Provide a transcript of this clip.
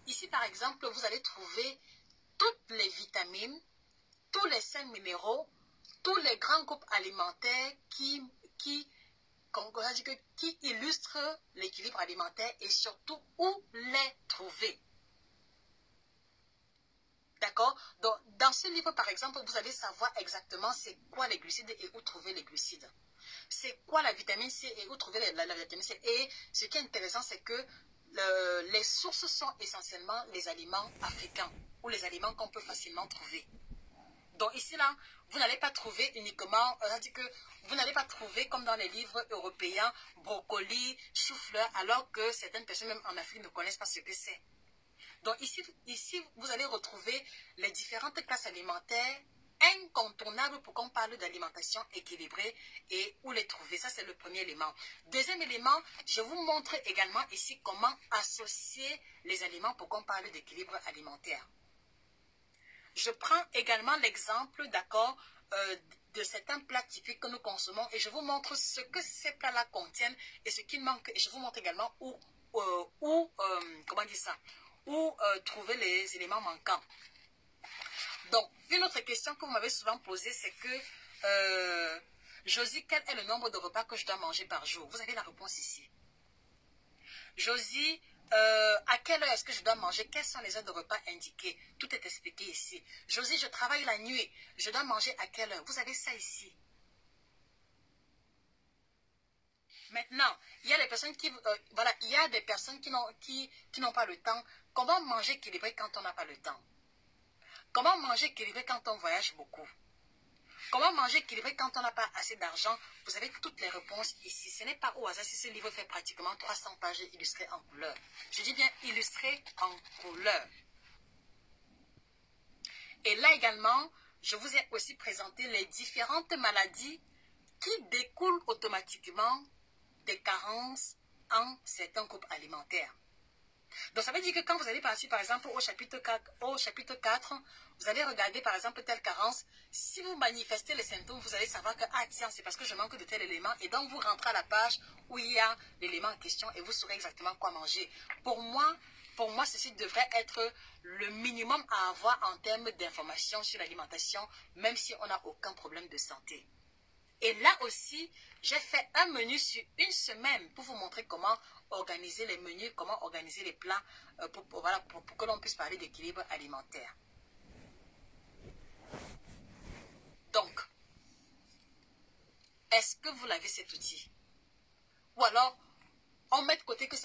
ici par exemple, vous allez trouver toutes les vitamines, tous les 5 minéraux, tous les grands groupes alimentaires qui illustrent l'équilibre alimentaire et surtout où les trouver. D'accord? Donc, dans ce livre, par exemple, vous allez savoir exactement c'est quoi les glucides et où trouver les glucides. C'est quoi la vitamine C et où trouver la vitamine C. Et ce qui est intéressant, c'est que les sources sont essentiellement les aliments africains ou les aliments qu'on peut facilement trouver. Donc ici, là, vous n'allez pas trouver uniquement, c'est-à-dire que vous n'allez pas trouver comme dans les livres européens, brocoli, chou-fleur, alors que certaines personnes même en Afrique ne connaissent pas ce que c'est. Donc ici, vous allez retrouver les différentes classes alimentaires incontournables pour qu'on parle d'alimentation équilibrée et où les trouver. Ça, c'est le premier élément. Deuxième élément, je vous montre également ici comment associer les aliments pour qu'on parle d'équilibre alimentaire. Je prends également l'exemple, d'accord, de certains plats typiques que nous consommons et je vous montre ce que ces plats-là contiennent et ce qui manque. Et je vous montre également comment dire ça, où trouver les éléments manquants. Donc, une autre question que vous m'avez souvent posée, c'est que, Josie, quel est le nombre de repas que je dois manger par jour? Vous avez la réponse ici. Josie, à quelle heure est-ce que je dois manger? Quelles sont les heures de repas indiquées? Tout est expliqué ici. Josie, je travaille la nuit. Je dois manger à quelle heure? Vous avez ça ici. Maintenant, il y a des personnes qui, il y a des personnes qui n'ont pas le temps. Comment manger équilibré quand on n'a pas le temps? Comment manger équilibré quand on voyage beaucoup? Comment manger équilibré quand on n'a pas assez d'argent? Vous avez toutes les réponses ici. Ce n'est pas au hasard si ce livre fait pratiquement 300 pages illustrées en couleur. Je dis bien illustrées en couleur. Et là également, je vous ai aussi présenté les différentes maladies qui découlent automatiquement des carences en certains groupes alimentaires. Donc ça veut dire que quand vous allez partir par exemple au chapitre 4, vous allez regarder par exemple telle carence. Si vous manifestez les symptômes, vous allez savoir que ah tiens, c'est parce que je manque de tel élément. Et donc vous rentrez à la page où il y a l'élément en question et vous saurez exactement quoi manger. Pour moi, ceci devrait être le minimum à avoir en termes d'informations sur l'alimentation, même si on n'a aucun problème de santé. Et là aussi, j'ai fait un menu sur une semaine pour vous montrer comment organiser les menus, comment organiser les plats pour que l'on puisse parler d'équilibre alimentaire. Donc, est-ce que vous l'avez cet outil? Ou alors, on met de côté que